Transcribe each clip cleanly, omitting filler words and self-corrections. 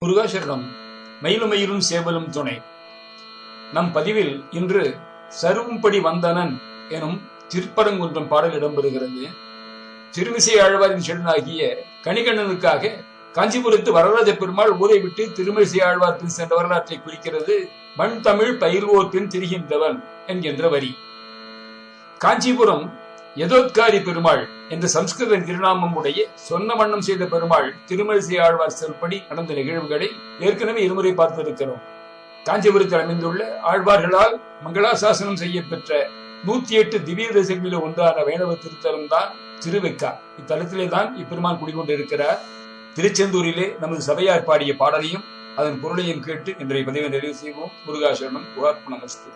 முருகாசரணம். மயிலும் மயிலும் சேவலும் துணை. நம் பதிவில் இன்று சருவும்படி வந்தனன் எனும் திருப்பரங்குன்றம் பாடல் இடம்பெறுகிறது. திருமிசை ஆழ்வாரின் செடனாகிய கணிகண்ணனுக்காக காஞ்சிபுரத்து வரராஜ பெருமாள் ஊரை விட்டு திருமிசை ஆழ்வார் பின் சென்ற வரலாற்றை குறிக்கிறது. மண் தமிழ் பயில்வோர் பின் திரிகின்றவன் என்கின்ற வரி. காஞ்சிபுரம் யதோத்காரி பெருமாள் என்ற சம்ஸ்கிருத திருநாமம் உடைய சொன்ன வண்ணம் செய்த பெருமாள் திருமழிசை ஆழ்வார் செல்படி நடந்த நிகழ்வுகளை ஏற்கனவே இருமுறை பார்த்திருக்கிறோம். காஞ்சிபுரத்தில் அமைந்துள்ள ஆழ்வார்களால் மங்களாசாசனம் செய்யப்பெற்ற 108 திவ்ய தேசங்களில் ஒன்றான வைணவ திருத்தலம் தான் திருவெக்கா. இத்தலத்திலே தான் இப்பெருமான் குடிகொண்டிருக்கிறார். திருச்செந்தூரிலே நமது சபையார் பாடிய பாடலையும் அதன் பொருளையும் கேட்டு இன்றைய பதிவை நிறைவு செய்வோம். முருகாசரணம். குஹார்ப்பணமஸ்து.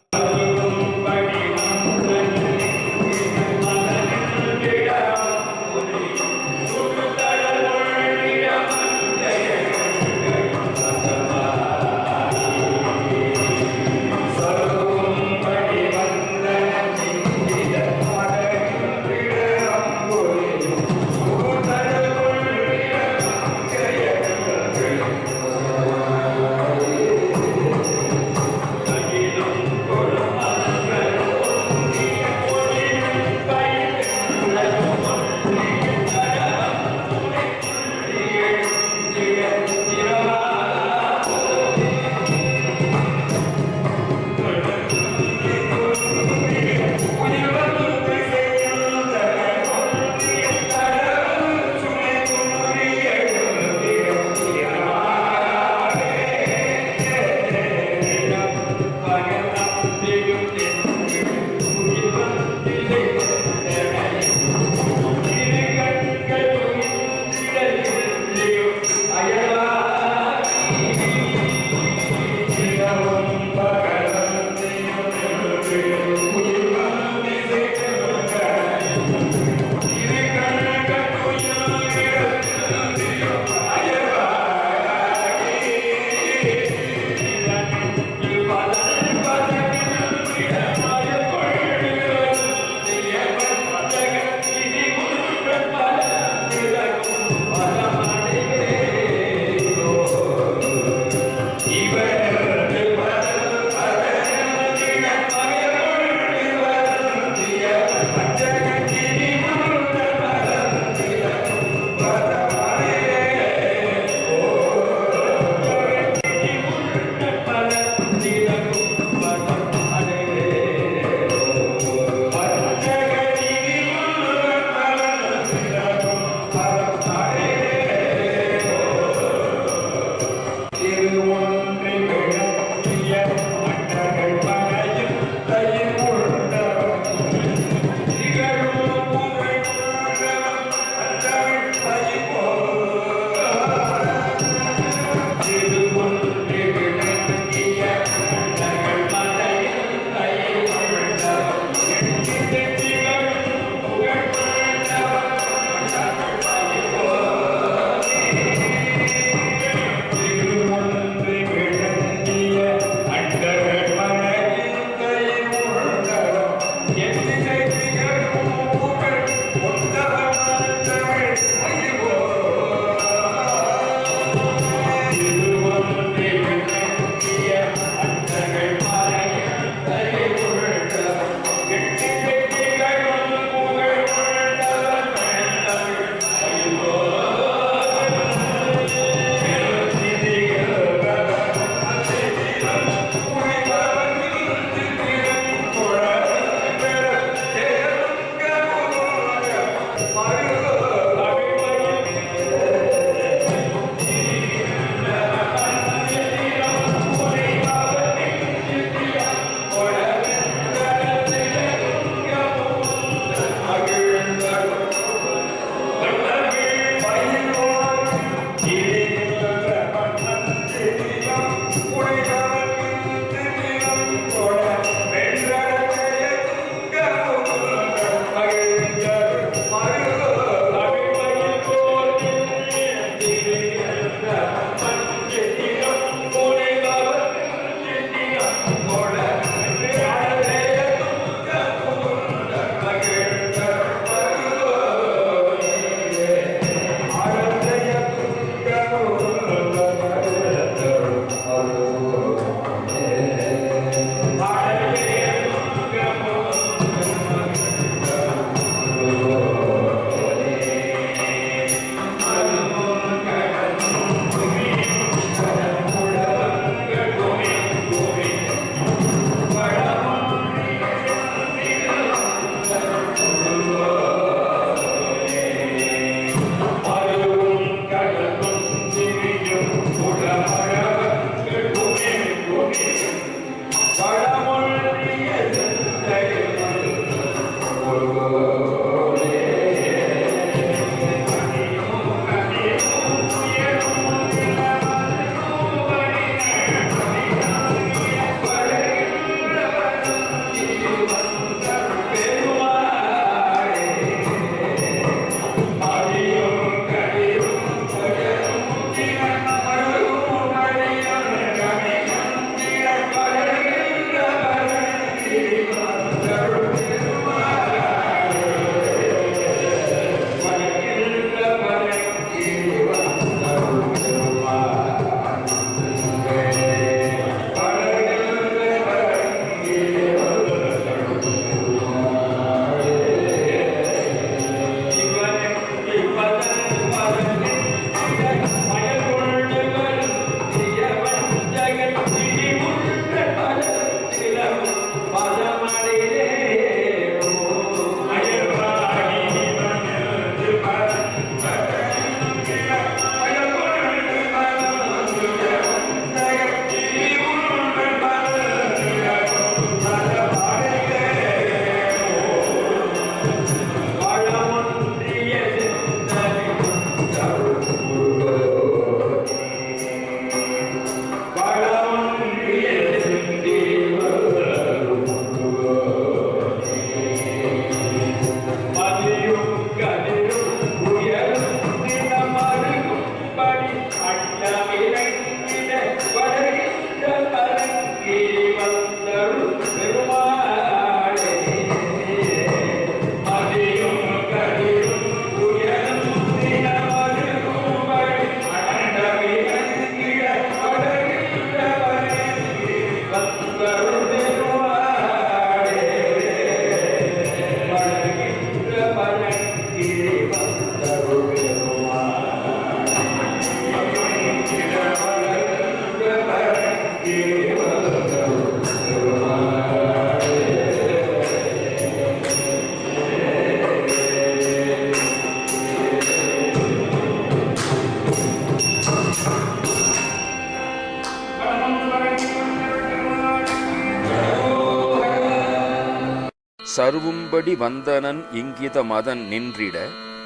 சருவும்படி வந்தனன் இங்கித மதன் நின்றிட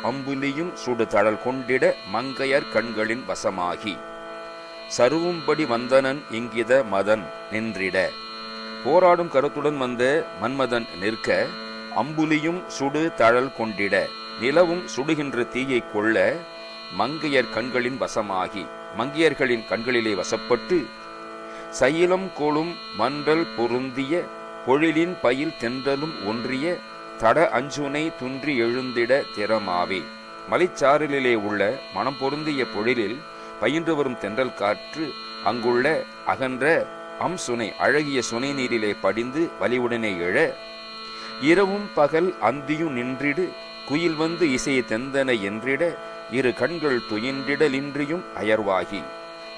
அம்புலியும் சுடு தழல் கொண்டிட மங்கையர் கண்களின் வசமாகி. சருவும்படி வந்தனன் இங்கித மதன் நின்றிட, போராடும் கருத்துடன் வந்த மன்மதன் நிற்க, அம்புலியும் சுடு தழல் கொண்டிட, நிலவும் சுடுகின்ற தீயை கொள்ள, மங்கையர் கண்களின் வசமாகி, மங்கையர்களின் கண்களிலே வசப்பட்டு, சயிலம் கொளும் மன்றல் பொருந்திய பொழிலின் பயில் தென்றலும் ஒன்றிய தட அஞ்சுனை துன்றி எழுந்திட திறமாவே. மலைச்சாரலிலே உள்ள மனம் பொருந்திய பொழிலில் பயின்று வரும் தென்றல் காற்று அங்குள்ள அகன்ற அம்சுனை அழகிய சுனை நீரிலே படிந்து வலிவுடனே எழ, இரவும் பகல் அந்தியும் நின்றிடு குயில் வந்து இசையை தெந்தன என்றிட, இரு கண்கள் துயின்றிடலின்றியும் அயர்வாகி.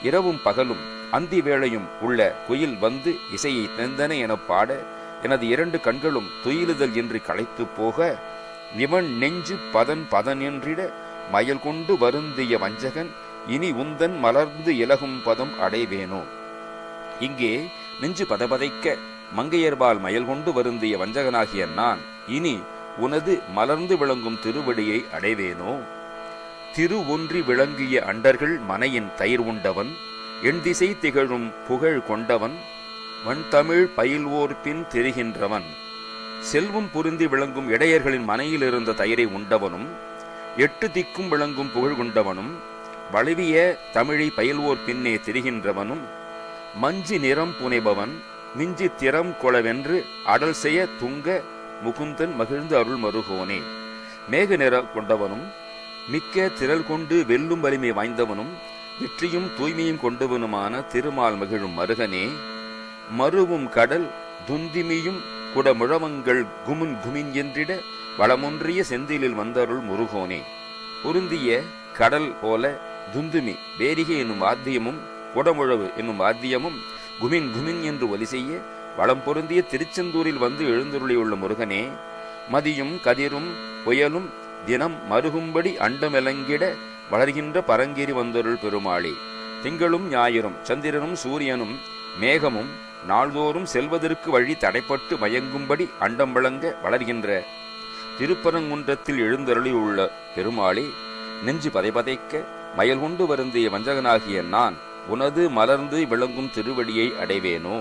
இரவும் பகலும் அந்தி வேளையும் உள்ள குயில் வந்து இசையை தெந்தன எனப் பாட, எனது இரண்டு கண்களும் துயிலுதல் என்று களைத்து போக, இவன் நெஞ்சு பதன் பதன் என்றிட மயல் கொண்டு வருந்திய வஞ்சகன் இனி உந்தன் மலர்ந்து இலகும் பதம் அடைவேனோ. இங்கே நெஞ்சு பதபதைக்க மங்கையர்பால் மயல் கொண்டு வருந்திய வஞ்சகனாகிய நான் இனி உனது மலர்ந்து விளங்கும் திருவடியை அடைவேனோ. திரு ஒன்றி விளங்கிய அண்டர்கள் மனையின் தயிர் உண்டவன், எண் திசை திகழும் புகழ் கொண்டவன், வன்தமிழ் பயில்வோர் பின் தெரிகின்றவன், செல்வம் பொருந்தி விளங்கும் இடையர்களின் மனையில் இருந்த தயிரை உண்டவனும், எட்டு திக்கும் விளங்கும் புகழ் கொண்டவனும், வளவிய தமிழை பயில்வோர் பின்னே தெரிகின்றவனும், மஞ்சி நிறம் புனைபவன், மிஞ்சி திறம் கொளவென்று அடல் செய்ய துங்க முகுந்தன் மகிழ்ந்து அருள் மருகோனே. மேக நிற கொண்டவனும், மிக்க திரள் கொண்டு வெல்லும் வலிமை வாய்ந்தவனும், வெற்றியும் தூய்மையும் கொண்டவனுமான திருமால் மகிழும் மருகனே. மருவும் கடல் துந்திமியும் குடமுழவங்கள் குமுன் குமின் என்றிட வளமொன்றிய செந்திலில் வந்தருள் முருகோனே. பொருந்திய கடல் போல துந்துமி வேரிகை என்னும் வாத்தியமும் குடமுழவு என்னும் வாத்தியமும் குமின் குமின் என்று ஒலி செய்ய வளம் பொருந்திய திருச்செந்தூரில் வந்து எழுந்தருளியுள்ள முருகனே. மதியும் கதிரும் புயலும் தினம் மருகும்படி அண்டமெலங்கிட வளர்கின்ற பரங்கிரி வந்தருள் பெருமாளே. திங்களும் ஞாயிறும் சந்திரனும் சூரியனும் மேகமும் நாள்தோறும் செல்வதற்கு வழி தடைப்பட்டு மயங்கும்படி அண்டம் விளங்க வளர்கின்ற திருப்பரங்குன்றத்தில் எழுந்தருளியுள்ள பெருமாளே, நெஞ்சு பதைபதைக்க மயல் கொண்டு வருந்திய வஞ்சகனாகிய நான் உனது மலர்ந்து விளங்கும் திருவடியை அடைவேனோ?